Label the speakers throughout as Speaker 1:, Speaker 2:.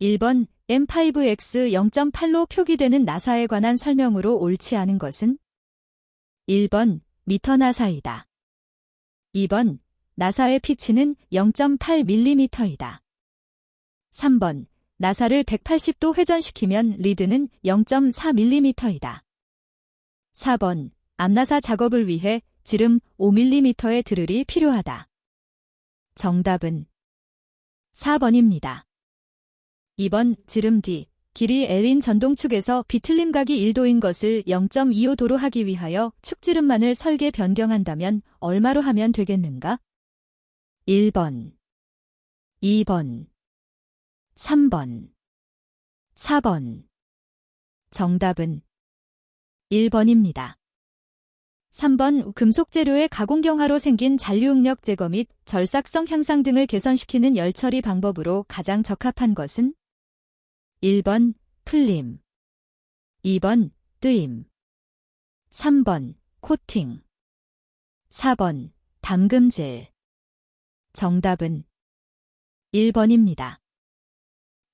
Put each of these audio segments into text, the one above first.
Speaker 1: 1번 M5X 0.8로 표기되는 나사에 관한 설명으로 옳지 않은 것은? 1번 미터 나사이다. 2번 나사의 피치는 0.8mm이다. 3번 나사를 180도 회전시키면 리드는 0.4mm이다. 4번 앞나사 작업을 위해 지름 5mm의 드릴이 필요하다. 정답은 4번입니다. 2번 지름 D, 길이 L인 전동축에서 비틀림각이 1도인 것을 0.25도로 하기 위하여 축지름만을 설계 변경한다면 얼마로 하면 되겠는가? 1번, 2번, 3번, 4번. 정답은 1번입니다. 3번 금속 재료의 가공 경화로 생긴 잔류응력 제거 및 절삭성 향상 등을 개선시키는 열 처리 방법으로 가장 적합한 것은? 1번 풀림, 2번 뜨임, 3번 코팅, 4번 담금질. 정답은 1번입니다.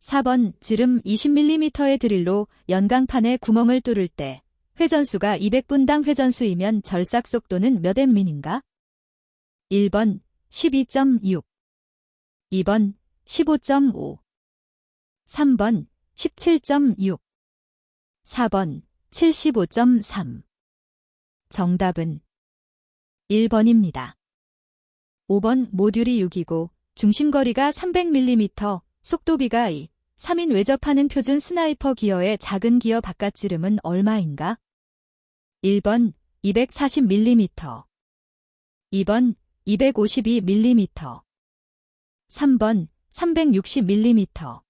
Speaker 1: 4번 지름 20mm의 드릴로 연강판에 구멍을 뚫을 때 회전수가 200분당 회전수이면 절삭 속도는 몇 M인가? 1번 12.6, 2번 15.5, 3번 17.6, 4번 75.3. 정답은 1번입니다. 5번 모듈이 6이고 중심거리가 300mm, 속도비가 2, 3인 외접하는 표준 스나이퍼 기어의 작은 기어 바깥지름은 얼마인가? 1번 240mm, 2번 252mm, 3번 360mm,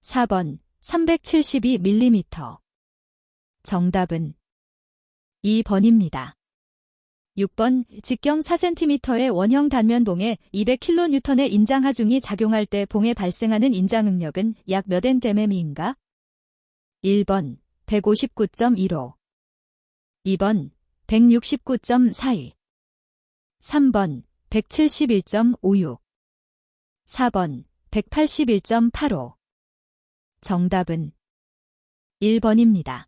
Speaker 1: 4번 372mm. 정답은 2번입니다. 6번 직경 4cm의 원형 단면봉에 200kN의 인장하중이 작용할 때 봉에 발생하는 인장응력은 약 몇 Nm인가? 1번 159.15, 2번 169.42, 3번 171.56, 4번 181.85. 정답은 1번입니다.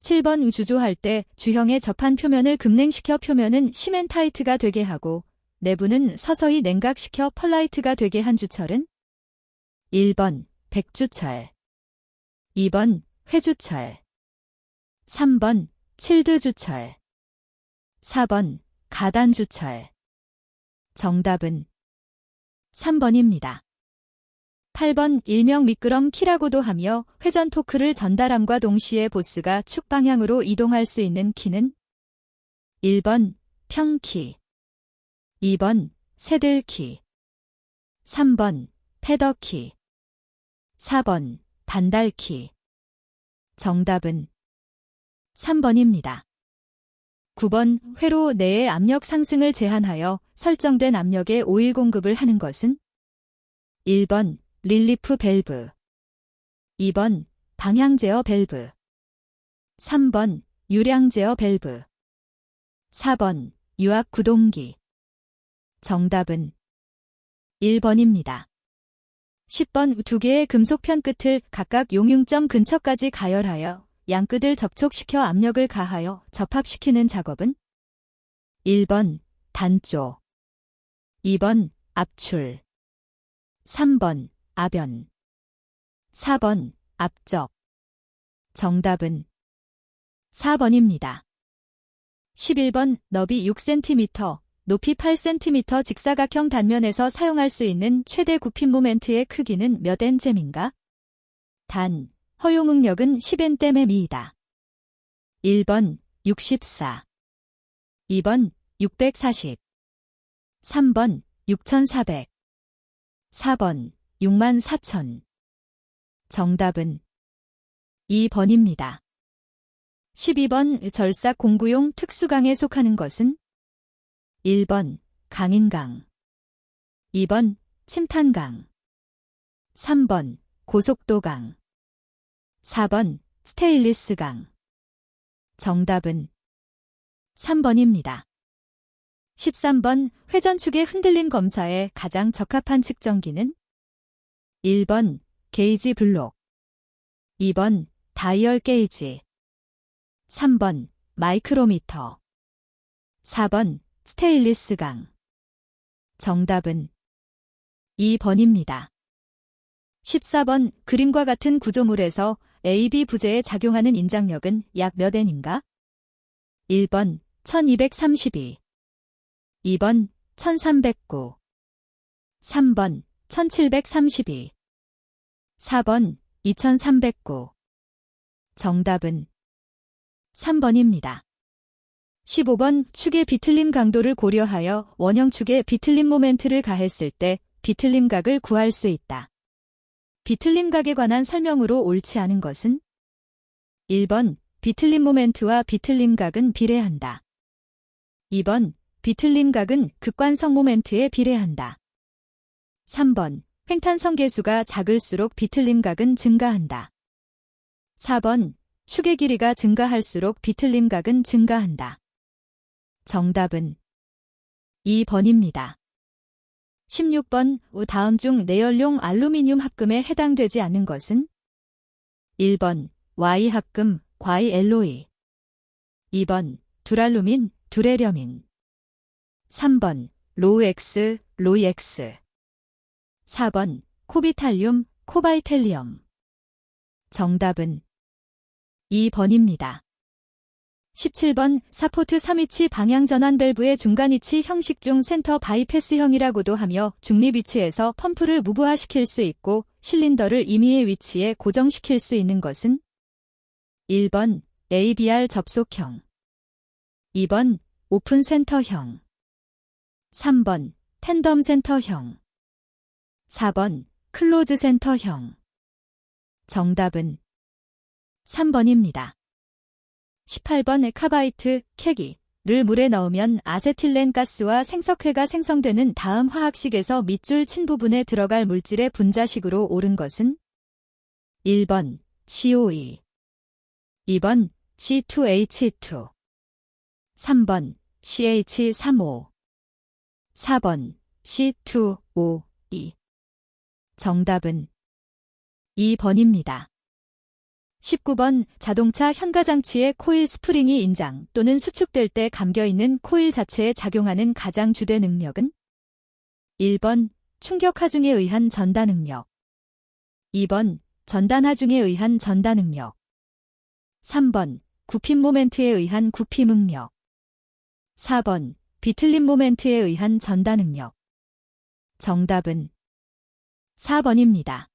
Speaker 1: 7번 주조할 때 주형의 접한 표면을 급냉시켜 표면은 시멘타이트가 되게 하고 내부는 서서히 냉각시켜 펄라이트가 되게 한 주철은? 1번 백주철, 2번 회주철, 3번 칠드주철, 4번 가단주철. 정답은 3번입니다. 8번 일명 미끄럼 키라고도 하며 회전 토크를 전달함과 동시에 보스가 축 방향으로 이동할 수 있는 키는? 1번 평키, 2번 새들키, 3번 패더키, 4번 반달키. 정답은 3번입니다. 9번 회로 내의 압력 상승을 제한하여 설정된 압력의 오일 공급을 하는 것은? 1번 릴리프 밸브, 2번 방향 제어 밸브, 3번 유량 제어 밸브, 4번 유압 구동기. 정답은 1번입니다. 10번 두 개의 금속 편 끝을 각각 용융점 근처까지 가열하여 양끝을 접촉시켜 압력을 가하여 접합시키는 작업은? 1번 단조, 2번 압출, 3번 압연, 4번 압적. 정답은 4번입니다. 11번 너비 6cm, 높이 8cm 직사각형 단면에서 사용할 수 있는 최대 굽힘 모멘트의 크기는 몇 N잼인가? 단, 허용응력은 10Nm이다. 1번 64, 2번 640, 3번 6400, 4번 64000. 정답은 2번입니다. 12번 절삭 공구용 특수강에 속하는 것은? 1번 강인강, 2번 침탄강, 3번 고속도강, 4번 스테인리스강. 정답은 3번입니다. 13번 회전축의 흔들림 검사에 가장 적합한 측정기는? 1번 게이지 블록. 2번 다이얼 게이지. 3번 마이크로미터. 4번 스테인리스 강. 정답은 2번입니다. 14번 그림과 같은 구조물에서 AB 부재에 작용하는 인장력은 약 몇 N인가? 1번 1232. 2번 1309. 3번 1732. 4번 2309. 정답은 3번입니다. 15번 축의 비틀림 강도를 고려하여 원형축에 비틀림 모멘트를 가했을 때 비틀림각을 구할 수 있다. 비틀림각에 관한 설명으로 옳지 않은 것은? 1번 비틀림 모멘트와 비틀림각은 비례한다. 2번 비틀림각은 극관성 모멘트에 비례한다. 3번 횡탄성 계수가 작을수록 비틀림각은 증가한다. 4번 축의 길이가 증가할수록 비틀림각은 증가한다. 정답은 2번입니다. 16번 다음 중 내열용 알루미늄 합금에 해당되지 않는 것은? 1번 Y합금, 과이엘로이. 2번 두랄루민, 두레려민. 3번 로우엑스, 로이엑스. 4번 코비탈륨, 코바이텔리엄. 정답은 2번입니다. 17번 사포트 3위치 방향전환 밸브의 중간위치 형식 중 센터 바이패스형이라고도 하며 중립위치에서 펌프를 무브화시킬 수 있고 실린더를 임의의 위치에 고정시킬 수 있는 것은? 1번 ABR 접속형. 2번 오픈 센터형. 3번 텐덤 센터형. 4번 클로즈 센터형. 정답은 3번입니다. 18번 카바이트, 캐기를 물에 넣으면 아세틸렌 가스와 생석회가 생성되는 다음 화학식에서 밑줄 친 부분에 들어갈 물질의 분자식으로 옳은 것은? 1번 COE. 2번 C2H2. 3번 CH3O. 4번 C2O2. 정답은 2번입니다. 19번 자동차 현가장치의 코일 스프링이 인장 또는 수축될 때 감겨있는 코일 자체에 작용하는 가장 주된 능력은? 1번 충격 하중에 의한 전다 능력. 2번 전단 하중에 의한 전다 능력. 3번 굽힘 모멘트에 의한 굽힘 응력. 4번 비틀림 모멘트에 의한 전다 능력. 정답은 4번입니다.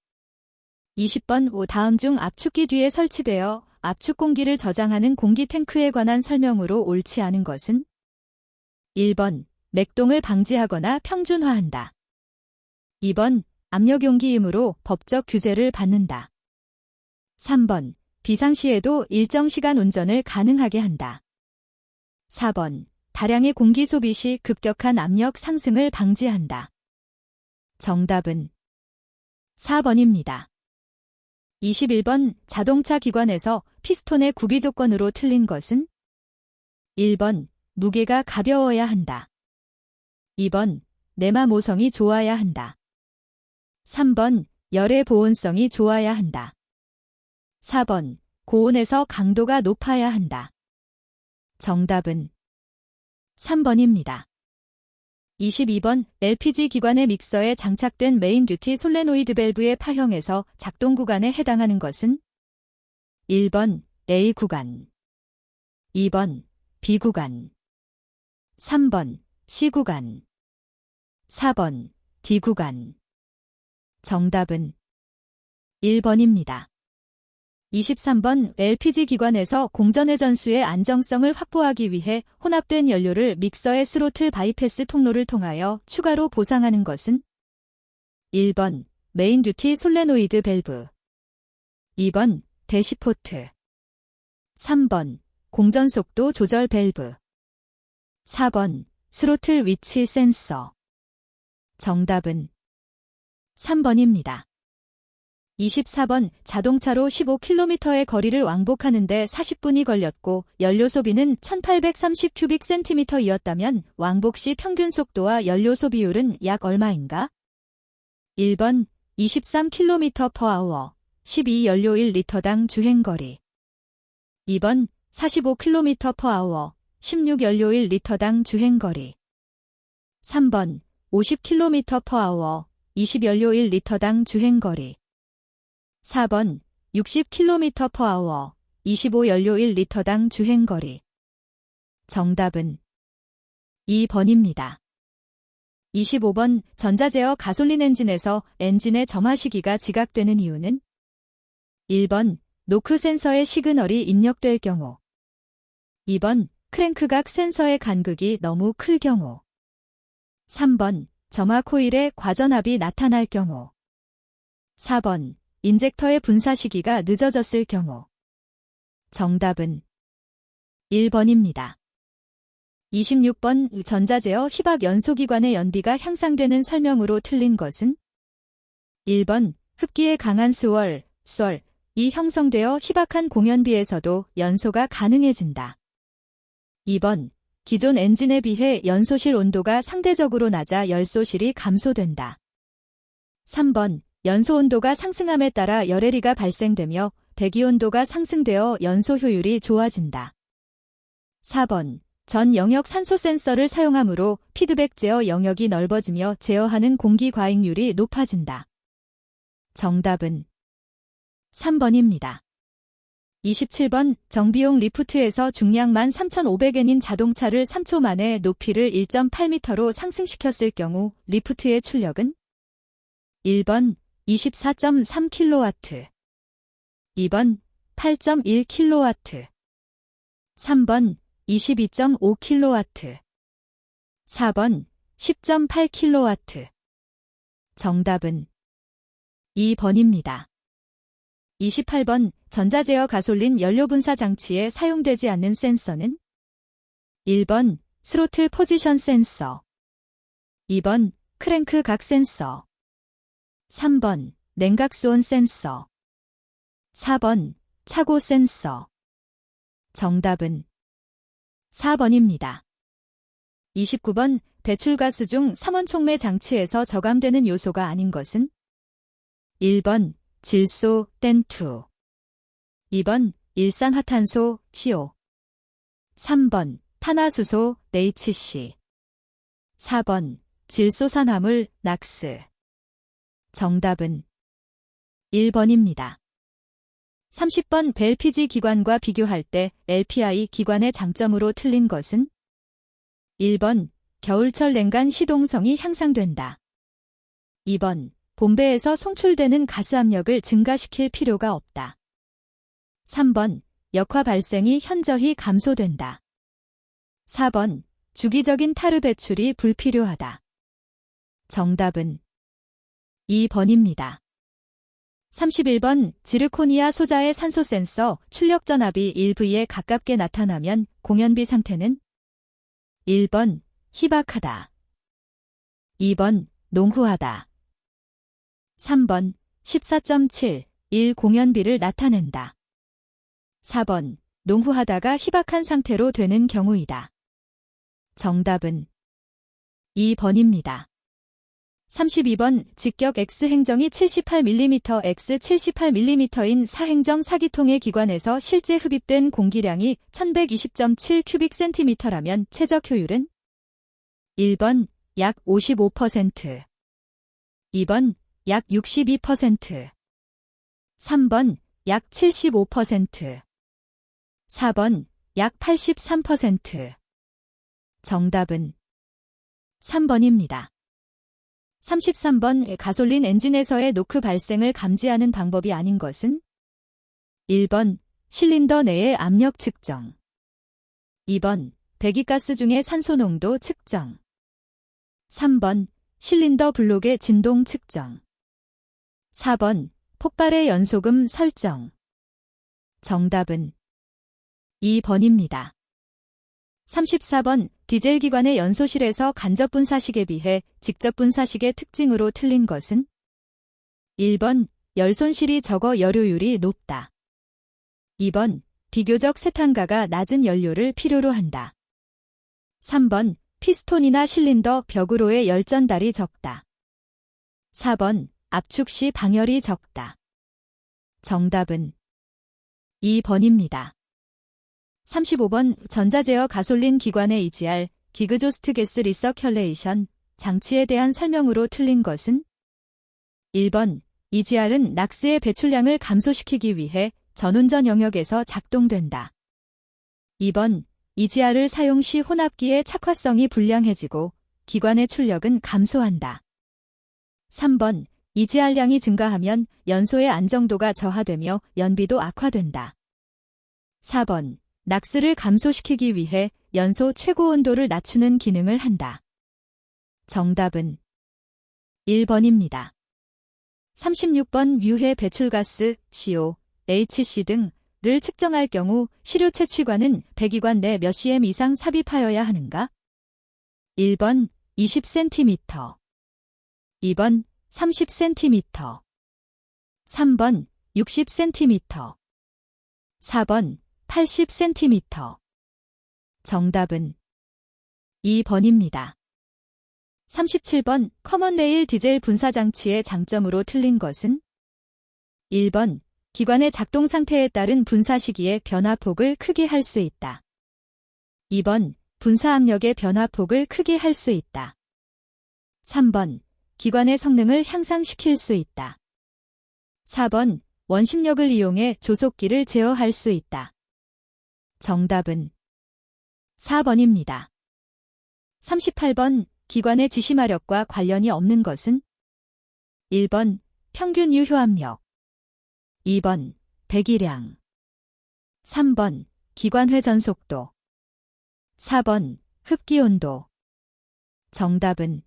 Speaker 1: 20번 다음 중 압축기 뒤에 설치되어 압축 공기를 저장하는 공기 탱크에 관한 설명으로 옳지 않은 것은? 1번 맥동을 방지하거나 평준화한다. 2번 압력 용기이므로 법적 규제를 받는다. 3번 비상시에도 일정 시간 운전을 가능하게 한다. 4번 다량의 공기 소비 시 급격한 압력 상승을 방지한다. 정답은 4번입니다. 21번 자동차 기관에서 피스톤의 구비 조건으로 틀린 것은? 1번 무게가 가벼워야 한다. 2번 내마 모성이 좋아야 한다. 3번 열의 보온성이 좋아야 한다. 4번 고온에서 강도가 높아야 한다. 정답은 3번입니다. 22번 LPG 기관의 믹서에 장착된 메인 듀티 솔레노이드 밸브의 파형에서 작동 구간에 해당하는 것은? 1번 A 구간. 2번 B 구간. 3번 C 구간. 4번 D 구간. 정답은 1번입니다. 23번 LPG 기관에서 공전의 전수의 안정성을 확보하기 위해 혼합된 연료를 믹서의 스로틀 바이패스 통로를 통하여 추가로 보상하는 것은? 1번 메인 듀티 솔레노이드 밸브. 2번 대시포트. 3번 공전 속도 조절 밸브. 4번 스로틀 위치 센서. 정답은 3번입니다. 24번 자동차로 15km의 거리를 왕복하는데 40분이 걸렸고 연료 소비는 1830cm/cm이었다면 왕복 시 평균 속도와 연료 소비율은 약 얼마인가? 1번 23km/h, 12 연료 1리터당 주행거리. 2번 45km/h, 16 연료 1리터당 주행거리. 3번 50km/h, 20 연료 1리터당 주행거리. 4번 60km/h, 25 연료 1리터당 주행거리. 정답은 2번입니다. 25번 전자제어 가솔린 엔진에서 엔진의 점화 시기가 지각되는 이유는 1번 노크 센서의 시그널이 입력될 경우. 2번 크랭크각 센서의 간극이 너무 클 경우. 3번 점화 코일의 과전압이 나타날 경우. 4번 인젝터의 분사 시기가 늦어졌을 경우. 정답은 1번입니다. 26번 전자제어 희박 연소기관의 연비가 향상되는 설명으로 틀린 것은 1번 흡기에 강한 스월, 이 형성되어 희박한 공연비에서도 연소가 가능해진다. 2번 기존 엔진에 비해 연소실 온도가 상대적으로 낮아 열소실이 감소된다. 3번 연소 온도가 상승함에 따라 열에리가 발생되며 배기 온도가 상승되어 연소 효율이 좋아진다. 4번 전 영역 산소 센서를 사용하므로 피드백 제어 영역이 넓어지며 제어하는 공기 과잉률이 높아진다. 정답은 3번입니다. 27번 정비용 리프트에서 중량 13,500엔인 자동차를 3초 만에 높이를 1.8m로 상승시켰을 경우 리프트의 출력은 1번 24.3kW, 2번 8.1kW, 3번 22.5kW, 4번 10.8kW. 정답은 2번입니다. 28번 전자제어 가솔린 연료 분사 장치에 사용되지 않는 센서는 1번 스로틀 포지션 센서, 2번 크랭크 각 센서, 3번 냉각수온 센서, 4번 차고 센서. 정답은 4번입니다. 29번 배출가스 중 삼원촉매 장치에서 저감되는 요소가 아닌 것은 1번 질소, 땐2, 2번 일산화탄소, CO, 3번 탄화수소, NH4, 4번 질소산화물, 낙스. 정답은 1번입니다. 30번 LPG 기관과 비교할 때 LPI 기관의 장점으로 틀린 것은 1번 겨울철 냉간 시동성이 향상된다. 2번 본배에서 송출되는 가스 압력을 증가시킬 필요가 없다. 3번 역화 발생이 현저히 감소된다. 4번 주기적인 타르 배출이 불필요하다. 정답은 2번입니다. 31번 지르코니아 소자의 산소 센서 출력 전압이 1V에 가깝게 나타나면 공연비 상태는 1번 희박하다, 2번 농후하다, 3번 14.7, 1 공연비를 나타낸다. 4번 농후하다가 희박한 상태로 되는 경우이다. 정답은 2번입니다. 32번 직격 X행정이 78mm, X 78mm인 사행정 4기통의 기관에서 실제 흡입된 공기량이 1120.7cm3라면 최적 효율은 1번 약 55%, 2번 약 62%, 3번 약 75%, 4번 약 83%. 정답은 3번입니다. 33번 가솔린 엔진에서의 노크 발생을 감지하는 방법이 아닌 것은 1번 실린더 내의 압력 측정, 2번 배기가스 중의 산소 농도 측정, 3번 실린더 블록의 진동 측정, 4번 폭발의 연소금 설정. 정답은 2번입니다. 34번 디젤 기관의 연소실에서 간접 분사식에 비해 직접 분사식의 특징으로 틀린 것은 1번 열손실이 적어 열효율이 높다. 2번 비교적 세탄가가 낮은 연료를 필요로 한다. 3번 피스톤이나 실린더 벽으로의 열전달이 적다. 4번 압축 시 방열이 적다. 정답은 2번입니다. 35번 전자제어 가솔린 기관의 EGR, 기그조스트 게스 리서큘레이션 장치에 대한 설명으로 틀린 것은? 1번 EGR은 낙스의 배출량을 감소시키기 위해 전운전 영역에서 작동된다. 2번 EGR을 사용 시 혼합기의 착화성이 불량해지고 기관의 출력은 감소한다. 3번 EGR량이 증가하면 연소의 안정도가 저하되며 연비도 악화된다. 4번 낙스를 감소시키기 위해 연소 최고 온도를 낮추는 기능을 한다. 정답은 1번입니다. 36번 유해 배출가스 CO, HC 등을 측정할 경우 시료 채취관은 배기관 내 몇 cm 이상 삽입하여야 하는가? 1번 20cm, 2번 30cm, 3번 60cm, 4번 80cm. 정답은 2번입니다. 37번 커먼 레일 디젤 분사장치의 장점으로 틀린 것은? 1번 기관의 작동 상태에 따른 분사 시기의 변화폭을 크게 할 수 있다. 2번 분사 압력의 변화폭을 크게 할 수 있다. 3번 기관의 성능을 향상시킬 수 있다. 4번 원심력을 이용해 조속기를 제어할 수 있다. 정답은 4번입니다. 38번 기관의 지시마력과 관련이 없는 것은? 1번 평균 유효압력, 2번 배기량, 3번 기관 회전 속도, 4번 흡기 온도. 정답은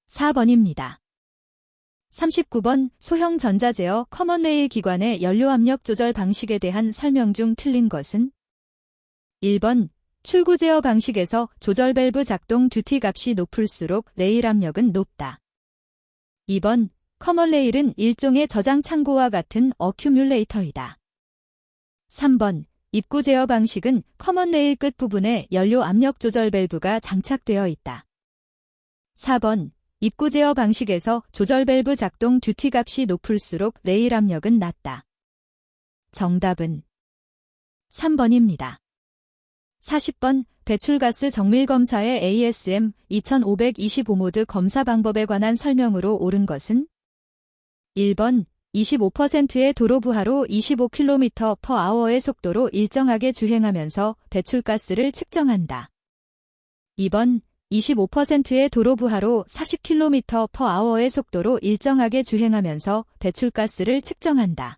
Speaker 1: 4번입니다. 39번 소형 전자제어 커먼 레일 기관의 연료압력 조절 방식에 대한 설명 중 틀린 것은? 1번 출구 제어 방식에서 조절 밸브 작동 듀티 값이 높을수록 레일 압력은 높다. 2번 커먼 레일은 일종의 저장 창고와 같은 어큐뮬레이터이다. 3번 입구 제어 방식은 커먼 레일 끝부분에 연료 압력 조절 밸브가 장착되어 있다. 4번 입구 제어 방식에서 조절 밸브 작동 듀티 값이 높을수록 레일 압력은 낮다. 정답은 3번입니다. 40번 배출가스 정밀 검사의 ASM 2525모드 검사 방법에 관한 설명으로 옳은 것은? 1번 25%의 도로 부하로 25km/h의 속도로 일정하게 주행하면서 배출가스를 측정한다. 2번 25%의 도로 부하로 40km/h의 속도로 일정하게 주행하면서 배출가스를 측정한다.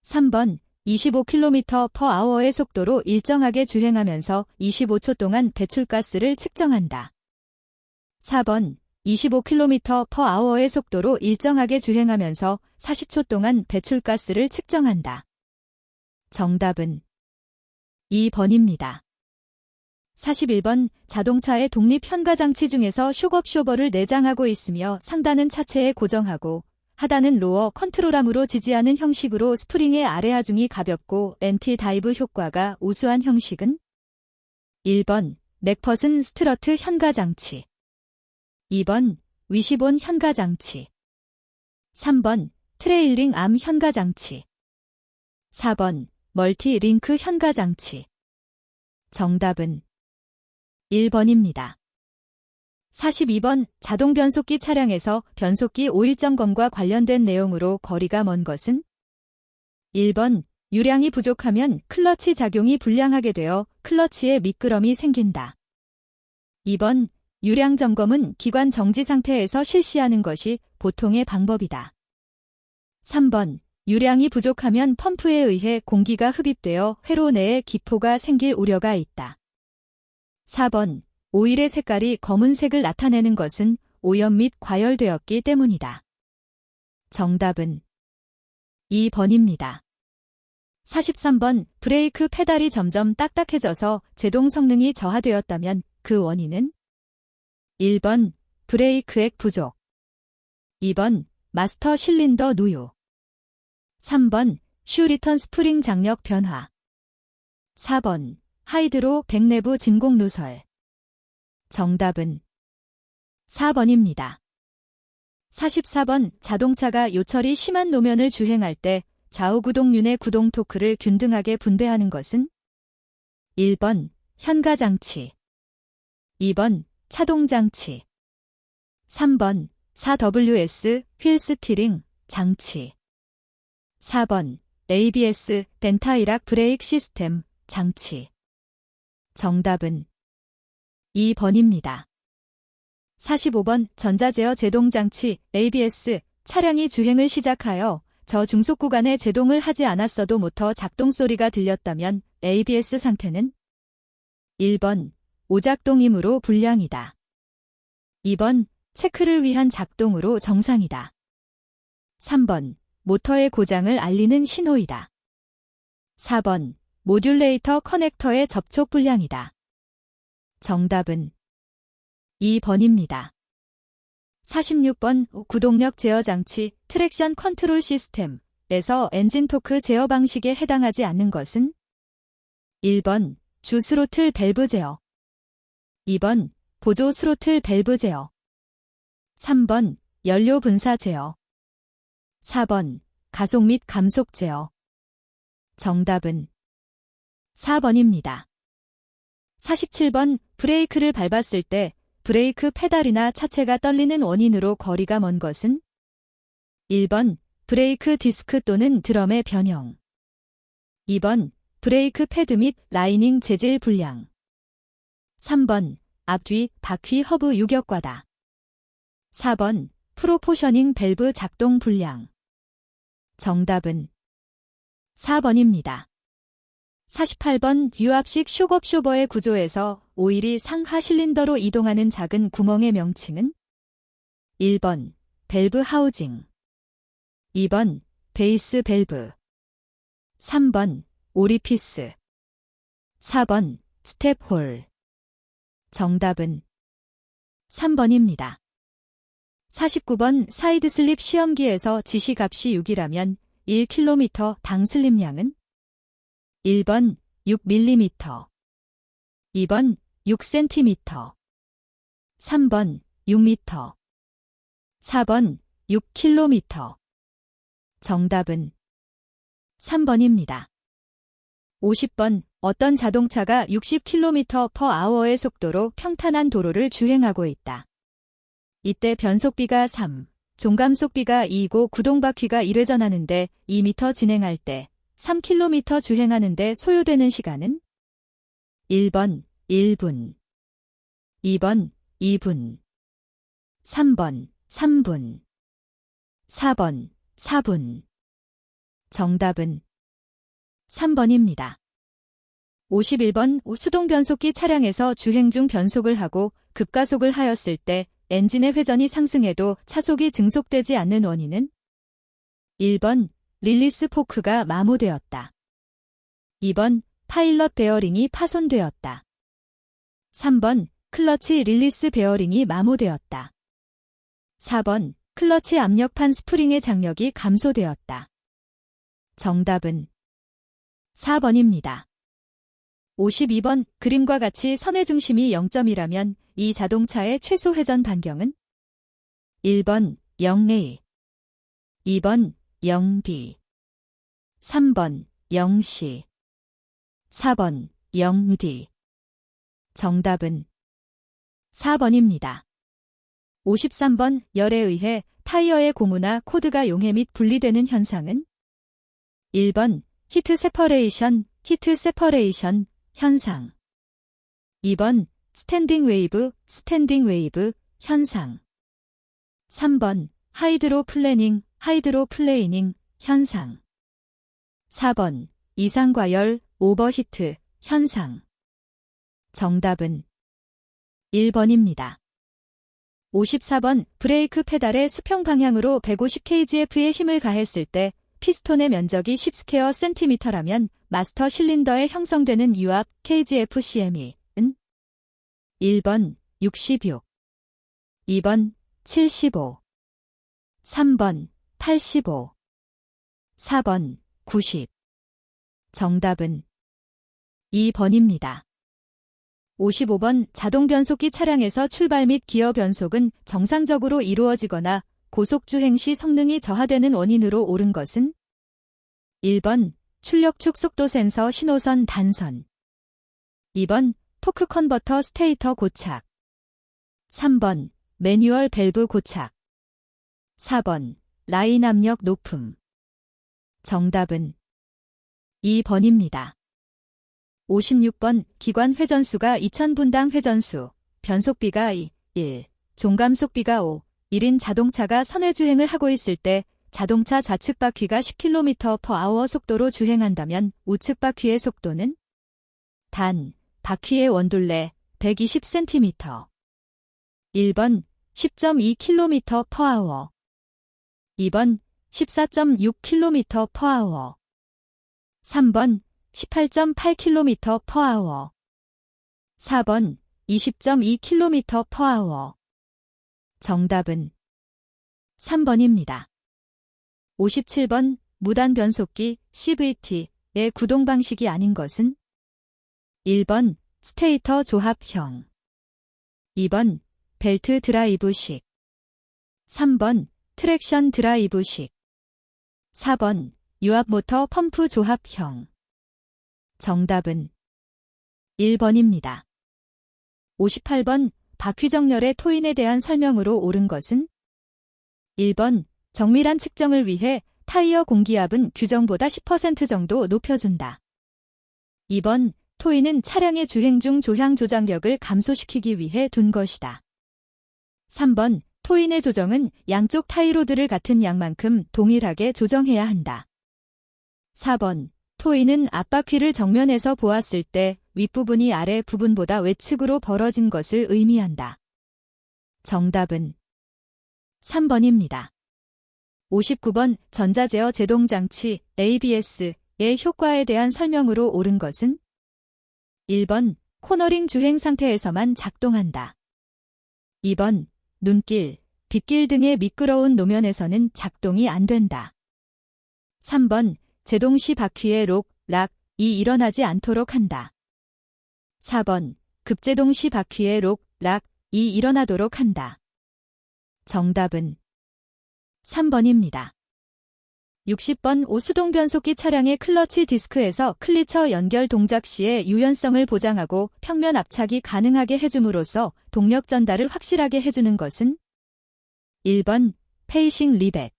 Speaker 1: 3번 25km/h의 속도로 일정하게 주행하면서 25초 동안 배출가스를 측정한다. 4번 25km/h의 속도로 일정하게 주행하면서 40초 동안 배출가스를 측정한다. 정답은 2번입니다. 41번 자동차의 독립 현가장치 중에서 쇼겁쇼버를 내장하고 있으며 상단은 차체에 고정하고 하단은 로어 컨트롤암으로 지지하는 형식으로 스프링의 아래 하중이 가볍고 앤티 다이브 효과가 우수한 형식은? 1번 맥퍼슨 스트러트 현가장치, 2번 위시본 현가장치, 3번 트레일링 암 현가장치, 4번 멀티 링크 현가장치. 정답은 1번입니다. 42번 자동 변속기 차량에서 변속기 오일 점검과 관련된 내용으로 거리가 먼 것은? 1번 유량이 부족하면 클러치 작용이 불량하게 되어 클러치에 미끄럼이 생긴다. 2번 유량 점검은 기관 정지 상태에서 실시하는 것이 보통의 방법이다. 3번 유량이 부족하면 펌프에 의해 공기가 흡입되어 회로 내에 기포가 생길 우려가 있다. 4번 오일의 색깔이 검은색을 나타내는 것은 오염 및 과열되었기 때문이다. 정답은 2번입니다. 43번 브레이크 페달이 점점 딱딱해져서 제동 성능이 저하되었다면 그 원인은? 1번 브레이크액 부족, 2번 마스터 실린더 누유, 3번 슈리턴 스프링 장력 변화, 4번 하이드로 백 내부 진공 누설. 정답은 4번입니다. 44번 자동차가 요철이 심한 노면을 주행할 때 좌우 구동륜의 구동 토크를 균등하게 분배하는 것은 1번 현가장치, 2번 차동장치, 3번 4WS 휠 스티링 장치, 4번 ABS 덴타이락 브레이크 시스템 장치. 정답은 2번입니다. 45번 전자제어 제동장치 ABS 차량이 주행을 시작하여 저중속 구간에 제동을 하지 않았어도 모터 작동 소리가 들렸다면 ABS 상태는 1번 오작동이므로 불량이다. 2번 체크를 위한 작동으로 정상이다. 3번 모터의 고장을 알리는 신호이다. 4번 모듈레이터 커넥터의 접촉 불량이다. 정답은 2번입니다. 46번 구동력 제어 장치 트랙션 컨트롤 시스템에서 엔진 토크 제어 방식에 해당하지 않는 것은 1번 주 스로틀 밸브 제어, 2번 보조 스로틀 밸브 제어, 3번 연료 분사 제어, 4번 가속 및 감속 제어. 정답은 4번입니다. 47번 브레이크를 밟았을 때 브레이크 페달이나 차체가 떨리는 원인으로 거리가 먼 것은 1번 브레이크 디스크 또는 드럼의 변형, 2번 브레이크 패드 및 라이닝 재질 불량, 3번 앞뒤 바퀴 허브 유격과다, 4번 프로포셔닝 밸브 작동 불량. 정답은 4번입니다. 48번 유압식 쇼겁 쇼버의 구조에서 오일이 상하 실린더로 이동하는 작은 구멍의 명칭은 1번 밸브 하우징, 2번 베이스 밸브, 3번 오리피스, 4번 스텝홀. 정답은 3번입니다. 49번 사이드 슬립 시험기에서 지시값이 6이라면 1km/당 슬립량은 1번 6mm, 2번 6cm, 3번 6m, 4번 6km. 정답은 3번입니다. 50번 어떤 자동차가 60km/h의 속도로 평탄한 도로를 주행하고 있다. 이때 변속비가 3, 종감속비가 2이고 구동바퀴가 1회전하는데 2m 진행할 때 3km 주행하는데 소요되는 시간은 1번 1분, 2번 2분, 3번 3분, 4번 4분. 정답은 3번입니다. 51번 수동 변속기 차량에서 주행 중 변속을 하고 급가속을 하였을 때 엔진의 회전이 상승해도 차속이 증속되지 않는 원인은 1번 릴리스 포크가 마모되었다. 2번 파일럿 베어링이 파손되었다. 3번 클러치 릴리스 베어링이 마모되었다. 4번 클러치 압력판 스프링의 장력이 감소되었다. 정답은 4번입니다. 52번 그림과 같이 선의 중심이 0점이라면 이 자동차의 최소 회전 반경은 1번 0A, 2번 0B, 3번 0C, 4번 0D. 정답은 4번입니다. 53번 열에 의해 타이어의 고무나 코드가 용해 및 분리되는 현상은 1번 히트 세퍼레이션 현상, 2번 스탠딩 웨이브 현상, 3번 하이드로 플레이닝 현상, 4번 이상과열 오버히트 현상. 정답은 1번입니다. 54번 브레이크 페달의 수평 방향으로 150kgf의 힘을 가했을 때 피스톤의 면적이 10스퀘어 센티미터라면 마스터 실린더에 형성되는 유압 kgfcm은 1번 66, 2번 75, 3번 85, 4번 90. 정답은 2번입니다. 55번 자동 변속기 차량에서 출발 및 기어 변속은 정상적으로 이루어지거나 고속주행 시 성능이 저하되는 원인으로 옳은 것은? 1번 출력축 속도 센서 신호선 단선. 2번 토크 컨버터 스테이터 고착. 3번 매뉴얼 밸브 고착. 4번 라인 압력 높음. 정답은 2번입니다. 56번 기관 회전수가 2000분당 회전수, 변속비가 1, 종감속비가 5, 1인 자동차가 선회주행을 하고 있을 때 자동차 좌측 바퀴가 10km/h 속도로 주행한다면 우측 바퀴의 속도는? 단, 바퀴의 원둘레 120cm. 1번 10.2km/h. 2번 14.6km/h. 3번 18.8km/h. 4번 20.2km/h. 정답은 3번입니다. 57번 무단 변속기 CVT의 구동 방식이 아닌 것은? 1번 스테이터 조합형. 2번 벨트 드라이브식. 3번 트랙션 드라이브식. 4번 유압 모터 펌프 조합형. 정답은 1번입니다. 58번 바퀴 정렬의 토인에 대한 설명으로 옳은 것은? 1번 정밀한 측정을 위해 타이어 공기압은 규정보다 10% 정도 높여준다. 2번 토인은 차량의 주행 중 조향 조작력을 감소시키기 위해 둔 것이다. 3번 토인의 조정은 양쪽 타이로드를 같은 양만큼 동일하게 조정해야 한다. 4번 토인은 앞바퀴를 정면에서 보았을 때 윗부분이 아래 부분보다 외측으로 벌어진 것을 의미한다. 정답은 3번입니다. 59번 전자제어 제동장치 ABS의 효과에 대한 설명으로 옳은 것은? 1번 코너링 주행 상태에서만 작동한다. 2번 눈길, 빗길 등의 미끄러운 노면에서는 작동이 안 된다. 3번 제동 시 바퀴의 록, 락이 일어나지 않도록 한다. 4번 급제동 시 바퀴의 록, 락이 일어나도록 한다. 정답은 3번입니다. 60번 오수동 변속기 차량의 클러치 디스크에서 클리처 연결 동작 시의 유연성을 보장하고 평면 압착이 가능하게 해줌으로써 동력 전달을 확실하게 해주는 것은? 1번 페이싱 리벳.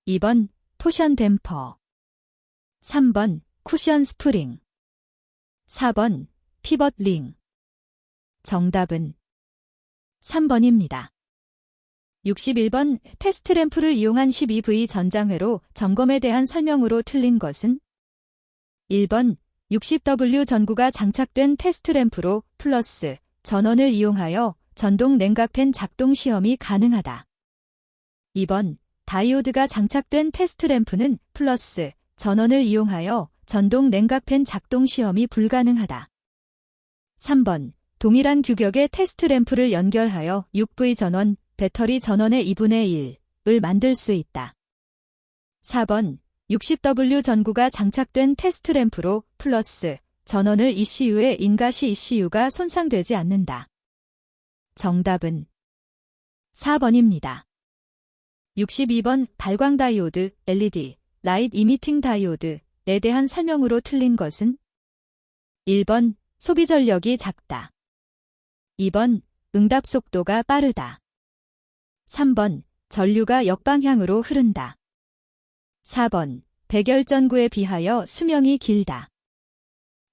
Speaker 1: 2번 토션 댐퍼. 3번 쿠션 스프링. 4번 피벗 링. 정답은 3번입니다. 61번 테스트 램프를 이용한 12V 전장회로 점검에 대한 설명으로 틀린 것은? 1번 60W 전구가 장착된 테스트 램프로 플러스 전원을 이용하여 전동 냉각팬 작동 시험이 가능하다. 2번 다이오드가 장착된 테스트 램프는 플러스 전원을 이용하여 전동 냉각팬 작동 시험이 불가능하다. 3번 동일한 규격의 테스트 램프를 연결하여 6V 전원, 배터리 전원의 2분의 1을 만들 수 있다. 4번 60W 전구가 장착된 테스트 램프로 플러스 전원을 ECU에 인가시 ECU가 손상되지 않는다. 정답은 4번입니다. 62번 발광 다이오드, LED, 라이트 이미팅 다이오드에 대한 설명으로 틀린 것은? 1번 소비 전력이 작다. 2번 응답 속도가 빠르다. 3번 전류가 역방향으로 흐른다. 4번 백열전구에 비하여 수명이 길다.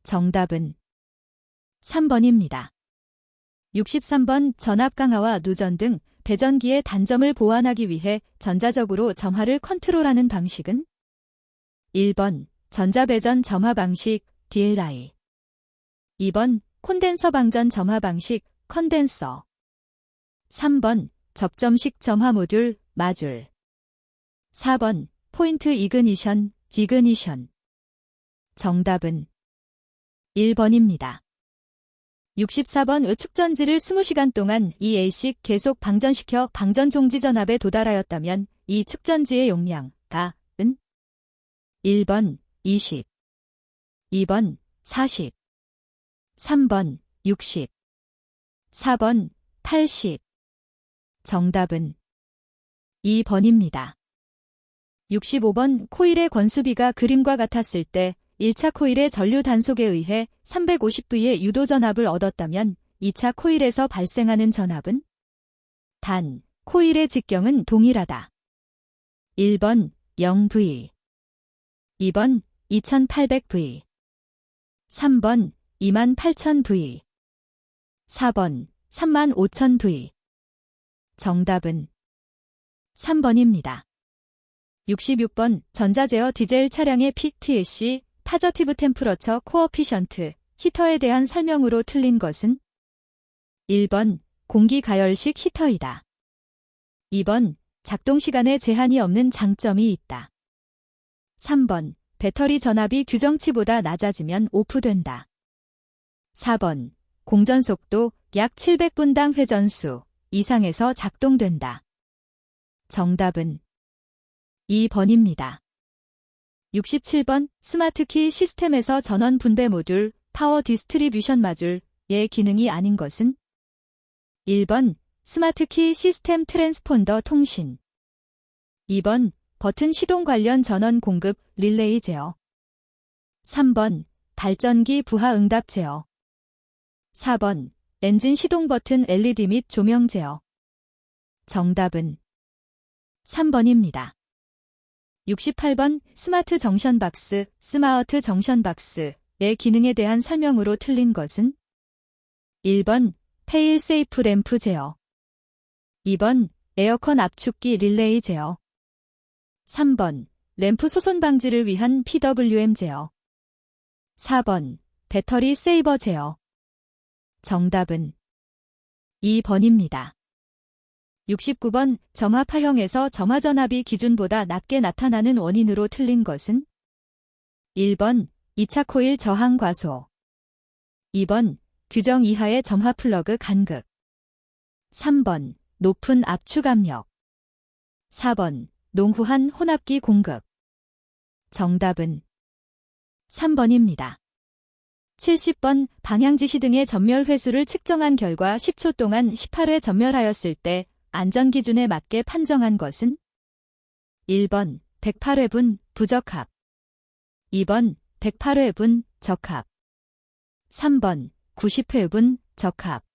Speaker 1: 정답은 3번입니다. 63번 전압 강화와 누전 등 배전기의 단점을 보완하기 위해 전자적으로 점화를 컨트롤하는 방식은? 1번 전자배전 점화 방식 DLI. 2번 콘덴서 방전 점화 방식 컨덴서. 3번 접점식 점화 모듈 마줄. 4번 포인트 이그니션 디그니션. 정답은 1번입니다. 64번 축전지를 20시간 동안 2A씩 계속 방전시켜 방전 종지 전압에 도달하였다면 이 축전지의 용량은? 1번 20, 2번 40, 3번 60, 4번 80. 정답은 2번입니다. 65번 코일의 권수비가 그림과 같았을 때 1차 코일의 전류 단속에 의해 350V의 유도 전압을 얻었다면 2차 코일에서 발생하는 전압은? 단, 코일의 직경은 동일하다. 1번 0V, 2번 2800V, 3번 28000V, 4번 35000V. 정답은 3번입니다. 66번 전자제어 디젤 차량의 PTC 파저티브 템프러처 코어피션트 히터에 대한 설명으로 틀린 것은? 1번 공기 가열식 히터이다. 2번 작동 시간에 제한이 없는 장점이 있다. 3번 배터리 전압이 규정치보다 낮아지면 오프된다. 4번 공전 속도 약 700분당 회전수 이상에서 작동된다. 정답은 2번입니다. 67번 스마트키 시스템에서 전원 분배 모듈, 파워 디스트리뷰션 마듈의 기능이 아닌 것은? 1번 스마트키 시스템 트랜스폰더 통신, 2번 버튼 시동 관련 전원 공급 릴레이 제어, 3번 발전기 부하 응답 제어, 4번 엔진 시동 버튼 LED 및 조명 제어. 정답은 3번입니다. 68번 스마트 정션 박스, 스마트 정션 박스의 기능에 대한 설명으로 틀린 것은? 1번 페일 세이프 램프 제어, 2번 에어컨 압축기 릴레이 제어, 3번 램프 소손 방지를 위한 PWM 제어, 4번 배터리 세이버 제어. 정답은 2번입니다. 69번 점화파형에서 점화전압이 기준보다 낮게 나타나는 원인으로 틀린 것은? 1번 2차 코일 저항 과소, 2번 규정 이하의 점화 플러그 간극, 3번 높은 압축 압력, 4번 농후한 혼합기 공급. 정답은 3번입니다. 70번 방향지시 등의 전멸 횟수를 측정한 결과 10초 동안 18회 전멸하였을 때 안전기준에 맞게 판정한 것은? 1번 108회분 부적합, 2번 108회분 적합, 3번 90회분 적합,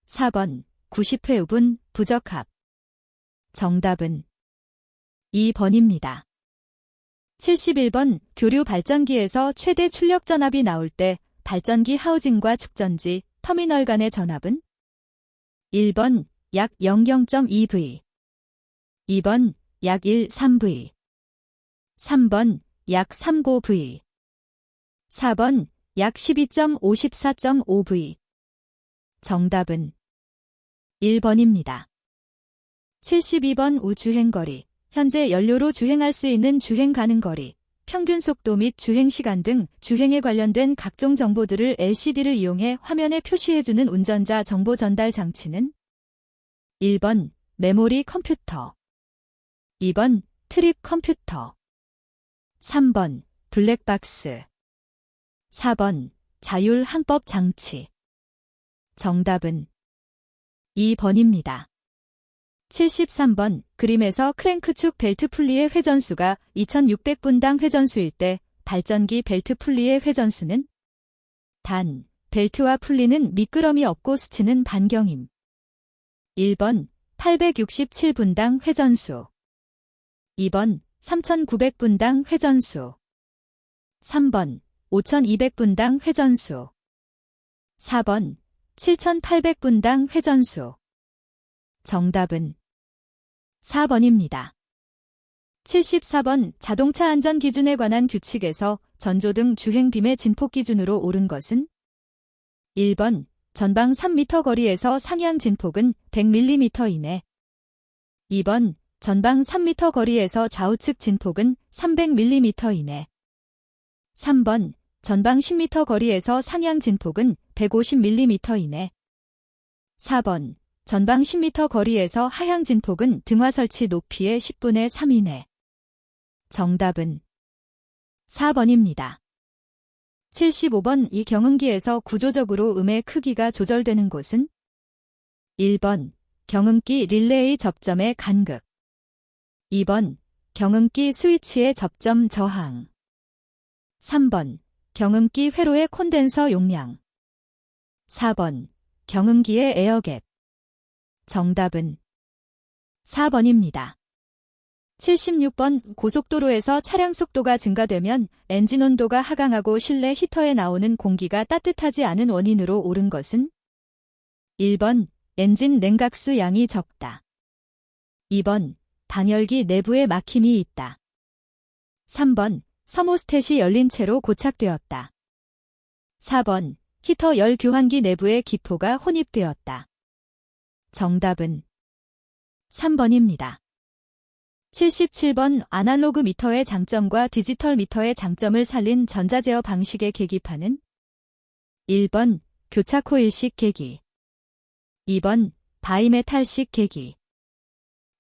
Speaker 1: 4번 90회분 부적합. 정답은 2번입니다. 71번 교류 발전기에서 최대 출력 전압이 나올 때 발전기 하우징과 축전지, 터미널 간의 전압은? 1번 약 00.2V, 2번 약 13V, 3번 약 39V, 4번 약 12.54.5V. 정답은 1번입니다. 72번 우주행거리. 현재 연료로 주행할 수 있는 주행 가능 거리, 평균 속도 및 주행 시간 등 주행에 관련된 각종 정보들을 LCD를 이용해 화면에 표시해주는 운전자 정보 전달 장치는? 1번 메모리 컴퓨터, 2번 트립 컴퓨터, 3번 블랙박스, 4번 자율 항법 장치. 정답은 2번입니다. 73번 그림에서 크랭크축 벨트 풀리의 회전수가 2600분당 회전수일 때 발전기 벨트 풀리의 회전수는? 단, 벨트와 풀리는 미끄럼이 없고 수치는 반경임. 1번 867분당 회전수, 2번 3900분당 회전수, 3번 5200분당 회전수, 4번 7800분당 회전수. 정답은 4번입니다. 74번 자동차 안전 기준에 관한 규칙에서 전조등 주행빔의 진폭 기준으로 옳은 것은? 1번 전방 3m 거리에서 상향 진폭은 100mm 이내, 2번 전방 3m 거리에서 좌우측 진폭은 300mm 이내, 3번 전방 10m 거리에서 상향 진폭은 150mm 이내, 4번 전방 10m 거리에서 하향 진폭은 등화 설치 높이의 10분의 3 이내. 정답은 4번입니다. 75번 이 경음기에서 구조적으로 음의 크기가 조절되는 곳은? 1번 경음기 릴레이 접점의 간극, 2번 경음기 스위치의 접점 저항. 3번 경음기 회로의 콘덴서 용량. 4번 경음기의 에어갭. 정답은 4번입니다. 76번 고속도로에서 차량 속도가 증가되면 엔진 온도가 하강하고 실내 히터에 나오는 공기가 따뜻하지 않은 원인으로 오른 것은? 1번 엔진 냉각수 양이 적다. 2번 방열기 내부에 막힘이 있다. 3번 서모스탯이 열린 채로 고착되었다. 4번 히터 열 교환기 내부에 기포가 혼입되었다. 정답은 3번입니다. 77번 아날로그 미터의 장점과 디지털 미터의 장점을 살린 전자제어 방식의 계기판은? 1번 교차 코일식 계기. 2번 바이메탈식 계기.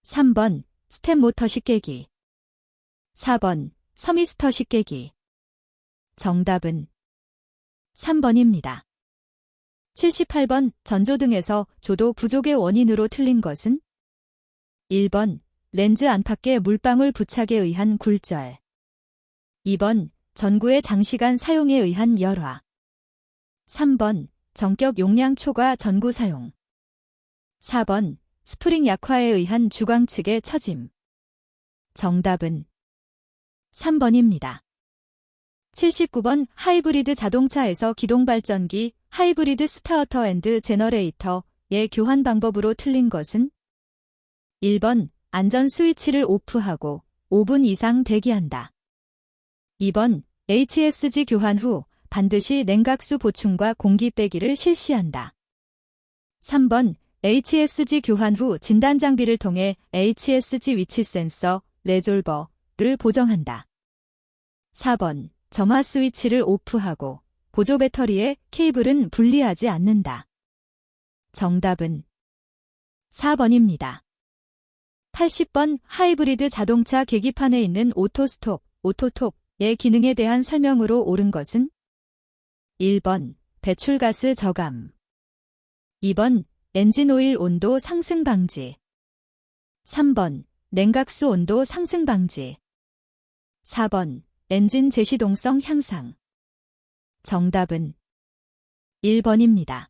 Speaker 1: 3번 스텝 모터식 계기. 4번 서미스터식 계기. 정답은 3번입니다. 78번 전조등에서 조도 부족의 원인으로 틀린 것은? 1번 렌즈 안팎에 물방울 부착에 의한 굴절. 2번 전구의 장시간 사용에 의한 열화. 3번 전격 용량 초과 전구 사용. 4번 스프링 약화에 의한 주광 측의 처짐. 정답은 3번입니다. 79번 하이브리드 자동차에서 기동발전기, 하이브리드 스타터 앤드 제너레이터의 교환 방법으로 틀린 것은? 1번 안전 스위치를 오프하고 5분 이상 대기한다. 2번 HSG 교환 후 반드시 냉각수 보충과 공기 빼기를 실시한다. 3번 HSG 교환 후 진단 장비를 통해 HSG 위치 센서, 레졸버를 보정한다. 4번 점화 스위치를 오프하고 보조 배터리의 케이블은 분리하지 않는다. 정답은 4번입니다. 80번 하이브리드 자동차 계기판에 있는 오토스톱, 오토톱의 기능에 대한 설명으로 옳은 것은? 1번 배출가스 저감. 2번 엔진 오일 온도 상승 방지. 3번 냉각수 온도 상승 방지. 4번 엔진 제시동성 향상. 정답은 1번입니다.